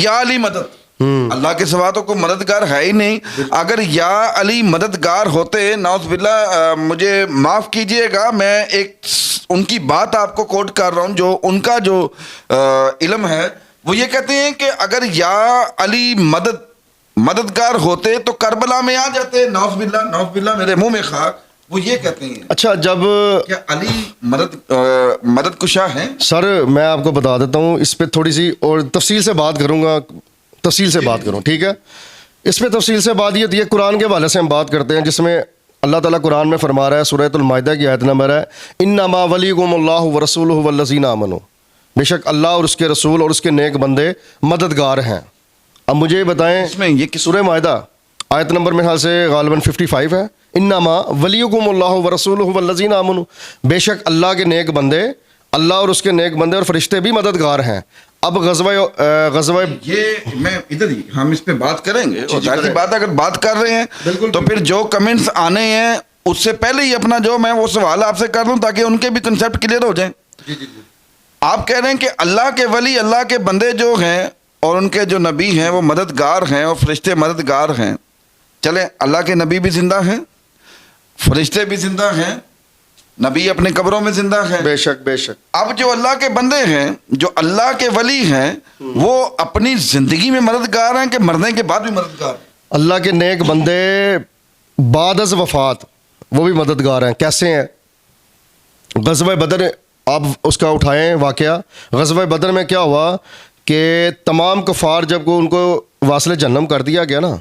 या अली मदद, अल्लाह के सिवा तो कोई मददगार है ही नहीं। अगर या अली मददगार होते, नाउज़ुबिल्लाह, मुझे माफ़ कीजिएगा, मैं एक उनकी बात आपको कोट कर रहा हूँ, जो उनका जो इल्म है, वो ये कहते हैं कि अगर या अली मददगार होते तो करबला में आ जाते। नाउज़ुबिल्लाह, नाउज़ुबिल्लाह, मेरे मुंह में खाक, वो ये कहते हैं। अच्छा, जब क्या अली मदद कुशा हैं? सर मैं आपको बता देता हूँ, इस पे थोड़ी सी और तफसील से बात करूँगा, तफसील से बात करूँ, ठीक है। इस पे तफसील से बात ये कुरान के हवाले से हम बात करते हैं, जिसमें अल्लाह ताला कुरान में फरमा रहा है, सूरह माइदा की आयत नंबर है, इन्नमा वलियुकुमुल्लाहु व रसूलुहु वल्लज़ीना आमनू, बेशक अल्लाह और उसके रसूल और उसके नेक बंदे मददगार हैं। अब मुझे ये बताएं, इसमें ये सूरह माइदा आयत नंबर मेरे ख्याल से गालिबन 55 है, इन्नमा वलियुकुमुल्लाहु व रसूलुहु वल्लज़ीना आमनू, बेशक अल्लाह के नेक बंदे, अल्लाह और उसके नेक बंदे और फरिश्ते भी मददगार हैं। अब गज़वा ये मैं इधर ही हम इस पे बात करेंगे, और जाहिर सी बात है, अगर बात कर रहे हैं तो फिर जो कमेंट्स आने हैं उससे पहले ही अपना जो मैं वो सवाल आपसे कर दूं ताकि उनके भी कंसेप्ट क्लियर हो जाए। आप कह रहे हैं कि अल्लाह के वली, अल्लाह के बंदे जो हैं और उनके जो नबी हैं वो मददगार हैं और फरिश्ते मददगार हैं। चले, अल्लाह के नबी भी जिंदा हैं, फरिश्ते भी जिंदा हैं, नबी अपने कब्रों में जिंदा है, बेशक बेशक। अब जो अल्लाह के बंदे हैं, जो अल्लाह के वली हैं, वो अपनी जिंदगी में मददगार हैं कि मरने के बाद भी मददगार? अल्लाह के नेक बंदे बाद अज़ वफ़ात वो भी मददगार हैं। कैसे हैं? ग़ज़वा बदर आप उसका उठाएं वाक़या। ग़ज़वा बदर में क्या हुआ कि तमाम कुफ़ार जब को उनको वासिल जहन्नम कर दिया गया ना,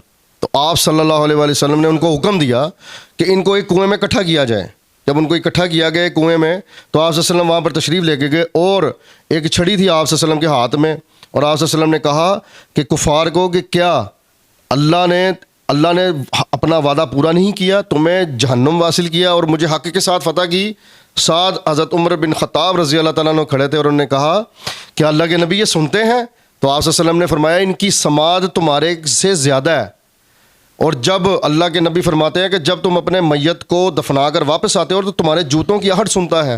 तो आप सल्लल्लाहु अलैहि वसल्लम ने उनको हुक्म दिया कि इनको एक कुएं में इकट्ठा किया जाए। जब उनको इकट्ठा किया गया कुएं में, तो आप सल्लल्लाहु वहाँ पर तशरीफ़ लेके गए और एक छड़ी थी आप सल्लल्लाहु के हाथ में, और आप सल्लल्लाहु ने कहा कि कुफ़ार को कि क्या अल्लाह ने अपना वादा पूरा नहीं किया, तुम्हें जहन्नुम वासिल किया और मुझे हक़ के साथ फ़तह की। साथ हज़रत उमर बिन ख़त्ताब रज़ी अल्लाह तआला अन्हु खड़े थे और उन्होंने कहा कि अल्लाह के नबी ये सुनते हैं? तो आप सल्लल्लाहु ने फरमाया, इनकी समाद तुम्हारे से ज़्यादा है। और जब अल्लाह के नबी फरमाते हैं कि जब तुम अपने मैयत को दफना कर वापस आते हो तो तुम्हारे जूतों की आहट सुनता है।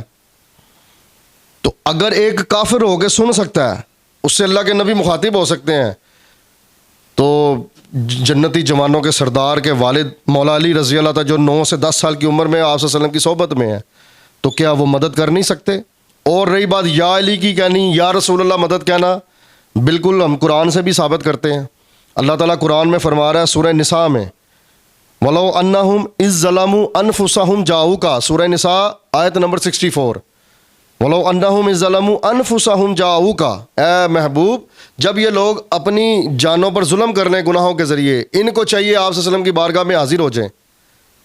तो अगर एक काफिर हो के सुन सकता है, उससे अल्लाह के नबी मुखातिब हो सकते हैं, तो जन्नती जवानों के सरदार के वालिद मौला अली रज़ी अल्लाह तआला जो 9 से 10 साल की उम्र में आप सल्लल्लाहु की सोहबत में है, तो क्या वो मदद कर नहीं सकते? और रही बात या अली की कहनी, या रसूल अल्लाह मदद कहना, बिल्कुल हम कुरान से भी साबित करते हैं। अल्लाह ताला कुरान में फरमा रहा है सूरह निसा में, वलो अन्नहुम इज़ ज़लमू अनफुसहुम जाऊका, सूरह निसा आयत नंबर 64, वलो अन्नहुम इज़ ज़लमू अनफुसहुम जाऊका, ए महबूब जब ये लोग अपनी जानों पर जुल्म करने गुनाहों के ज़रिए, इनको चाहिए आप सल्लल्लाहु की बारगाह में हाजिर हो जाएं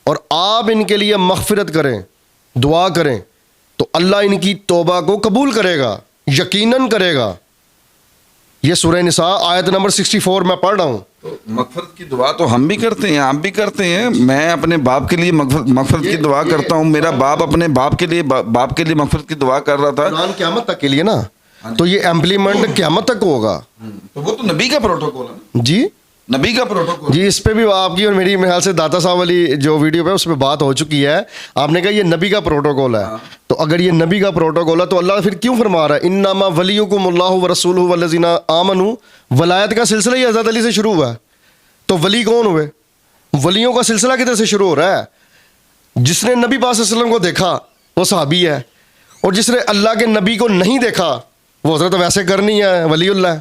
और आप इनके लिए मग़फ़िरत करें, दुआ करें, तो अल्लाह इनकी तौबा को कबूल करेगा, यकीनन करेगा। ये सूरह निसा आयत नंबर 64 मैं पढ़ रहा हूँ। तो मग़फ़िरत की दुआ तो हम भी करते हैं, आप भी करते हैं। मैं अपने बाप के लिए मग़फ़िरत की दुआ करता हूँ, मेरा बाप अपने बाप के लिए मग़फ़िरत की दुआ कर रहा था। कुरान क़यामत तक के लिए ना, तो ये इम्प्लीमेंट क़यामत तक होगा। तो वो तो नबी का प्रोटोकॉल है जी, नबी का प्रोटोकॉल जी। इस पे भी आपकी और मेरी ख्याल से दाता साहब वाली जो वीडियो पे उस पर बात हो चुकी है। आपने कहा ये नबी का प्रोटोकॉल है, तो अगर ये नबी का प्रोटोकॉल है तो अल्लाह फिर क्यों फरमा रहा है इन्नमा वलियुकुमुल्लाहु व रसूलुहु वल्लज़ीना आमनू? वलायत का सिलसिला ही हज़रत अली से शुरू हुआ है, तो वली कौन हुए? वलियों का सिलसिला किधर से शुरू हो रहा है? जिसने नबी पाक सल्लल्लाहु अलैहि वसल्लम को देखा वो सहाबी है, और जिसने अल्लाह के नबी को नहीं देखा वो हज़रत वैसे करनी है वलीउल्लाह।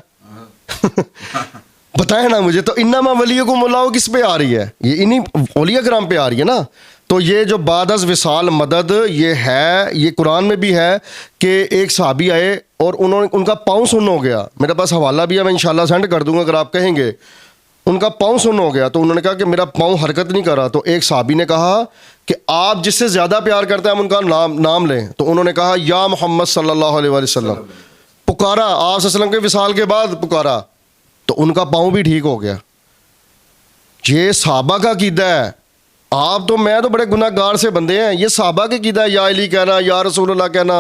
बताए ना मुझे, तो इन्नमा वलियुकुमुल्लाहु किस पे आ रही है? ये इन्हीं औलिया कराम पे आ रही है ना। तो ये जो बादस विसाल मदद ये है, ये कुरान में भी है कि एक सहाबी आए और उनका पाँव सुन्न हो गया। मेरे पास हवाला भी है, मैं इंशाल्लाह सेंड कर दूंगा अगर आप कहेंगे। उनका पाँव सुन्न हो गया, तो उन्होंने कहा कि मेरा पाँव हरकत नहीं कर रहा। तो एक सहाबी ने कहा कि आप जिससे ज़्यादा प्यार करते हैं हम उनका नाम लें। तो उन्होंने कहा या मोहम्मद सल्लल्लाहु अलैहि वसल्लम, पुकारा आप सल्लल्लाहु के विसाल के बाद पुकारा, तो उनका पाँव भी ठीक हो गया। ये सहाबा का कीदा है। आप तो मैं तो बड़े गुनाहगार से बंदे हैं, ये सहाबा के कीदा है। या अली कहना, या रसूलुल्लाह कहना,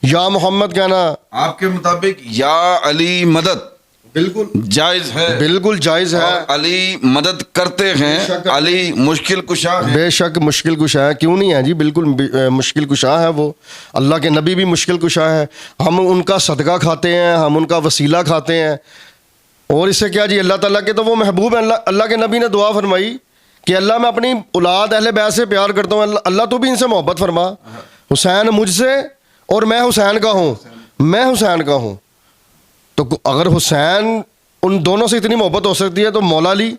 या मोहम्मद कहना, आपके मुताबिक या अली मदद बिल्कुल जायज़ है? बिल्कुल जायज़ है। अली मदद करते हैं, अली मुश्किल कुशा है। बेशक मुश्किल कुशा है, क्यों नहीं है जी, बिल्कुल मुश्किल कुशा है वो। अल्लाह के नबी भी मुश्किल कुशा है। हम उनका सदका खाते हैं, हम उनका वसीला खाते हैं। और इससे क्या जी, अल्लाह ताला के तो वो महबूब हैं। अल्लाह के नबी ने दुआ फरमाई कि अल्लाह मैं अपनी औलाद अहले बैत से प्यार करता हूँ, अल्लाह तू भी इनसे मोहब्बत फरमा। हुसैन मुझसे और मैं हुसैन का हूँ, मैं हुसैन का हूँ। तो अगर हुसैन उन दोनों से इतनी मोहब्बत हो सकती है तो मौला अली